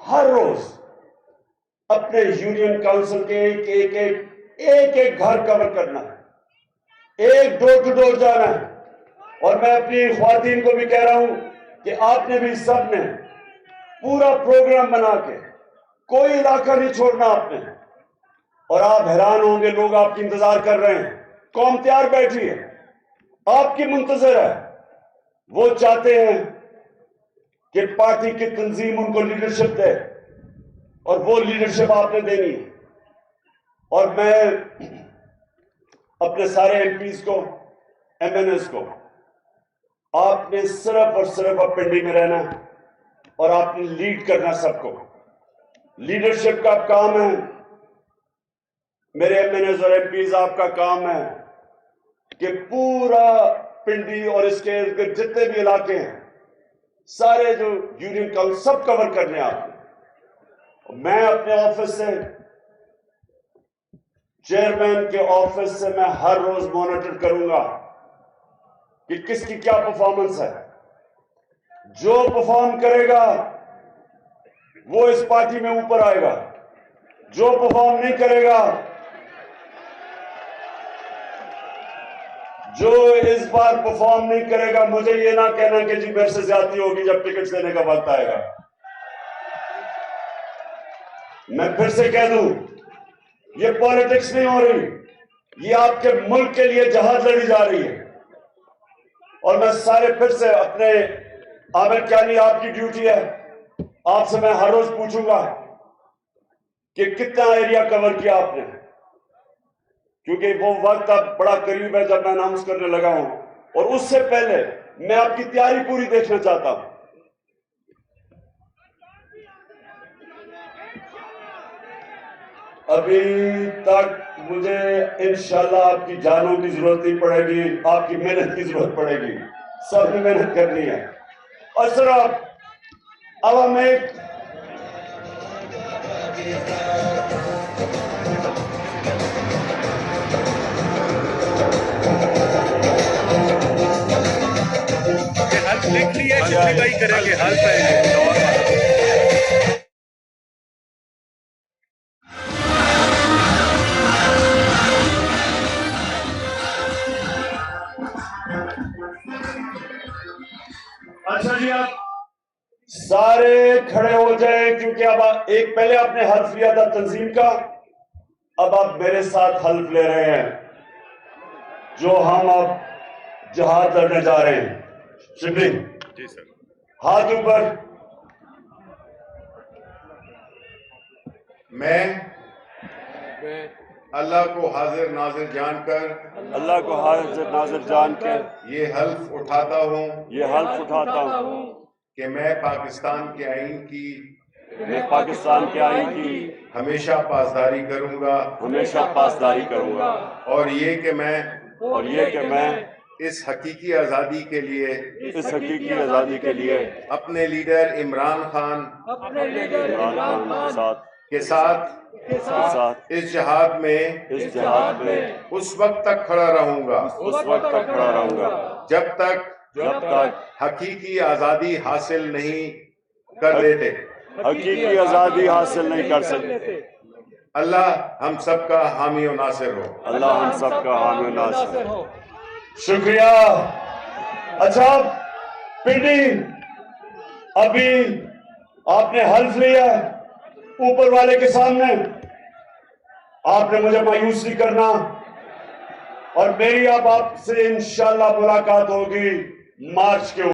हर रोज अपने union council के एक घर कवर करना है, एक डोर टू डोर जाना है। और मैं अपनी ख्वातीन को भी कह रहा हूं कि आपने भी सब ने पूरा प्रोग्राम बना के कोई इलाका नहीं छोड़ना आपने। और आप हैरान होंगे, लोग आपकी इंतजार कर रहे हैं, कौम तैयार बैठी है, आपकी मुंतजर है। वो चाहते हैं कि पार्टी की तंजीम उनको लीडरशिप दे और वो लीडरशिप आपने देनी है। और मैं अपने सारे एमपीज को, एमएनएस को, आपने सिर्फ और सिर्फ अब पिंडी में रहना है और आपने लीड करना सबको। लीडरशिप का काम है। मेरे एमएनएस और एमपीज, आपका काम है कि पूरा पिंडी और इसके जितने भी इलाके हैं, सारे जो यूनियन काउंसिल सब कवर करने आपने। मैं अपने ऑफिस से, चेयरमैन के ऑफिस से, मैं हर रोज मॉनिटर करूंगा कि किसकी क्या परफॉर्मेंस है। जो परफॉर्म करेगा वो इस पार्टी में ऊपर आएगा, जो परफॉर्म नहीं करेगा, जो इस बार परफॉर्म नहीं करेगा, मुझे ये ना कहना कि जी मेरे से ज्यादती होगी जब टिकट देने का वक्त आएगा। मैं फिर से कह दूं, ये पॉलिटिक्स नहीं हो रही, ये आपके मुल्क के लिए जहाज लड़ी जा रही है। और मैं सारे फिर से अपने आमिर क्यानी, आपकी ड्यूटी है, आपसे मैं हर रोज पूछूंगा कि कितना एरिया कवर किया आपने, क्योंकि वो वक्त अब बड़ा करीब है जब मैं अनाउंस करने लगा हूं। और उससे पहले मैं आपकी तैयारी पूरी देखना चाहता हूं। अभी तक मुझे इंशाल्लाह आपकी जानों की जरूरत नहीं पड़ेगी, आपकी मेहनत की जरूरत पड़ेगी। सबने मेहनत करनी है। और सर अब हम एक लिख लिया, जितनी भाई करेंगे हाल पाएंगे। अच्छा जी, आप सारे खड़े हो जाए, क्योंकि अब एक पहले आपने हल्फ लिया था तंजीम का, अब आप मेरे साथ हल्फ ले रहे हैं, जो हम अब जहाज लड़ने जा रहे हैं। शिबली जी सर, हाथ ऊपर। मैं अल्लाह को हाजिर नाजिर जानकर, अल्लाह को हाजिर नाजिर जानकर ये हल्फ उठाता हूँ ये हल्फ उठाता हूँ कि मैं पाकिस्तान के आईन की मैं पाकिस्तान के आईन की हमेशा पासदारी करूँगा, हमेशा पासदारी करूंगा। और ये कि मैं इस हकीकी आज़ादी के लिए, इस हकीकी आजादी के लिए अपने लीडर इमरान खान के साथ इस जहाद में उस वक्त तक खड़ा रहूंगा जब तक हकीकी आज़ादी हासिल नहीं कर लेते। हकीकी आजादी हासिल नहीं कर सकते। अल्लाह हम सबका हामी और नासिर हो। अल्लाह हम सबका हामी और नासिर हो। शुक्रिया। अच्छा पिंडी, अभी आपने हल्फ लिया ऊपर वाले के सामने, आपने मुझे मायूस नहीं करना और मेरी अब आपसे इंशाल्लाह मुलाकात होगी मार्च के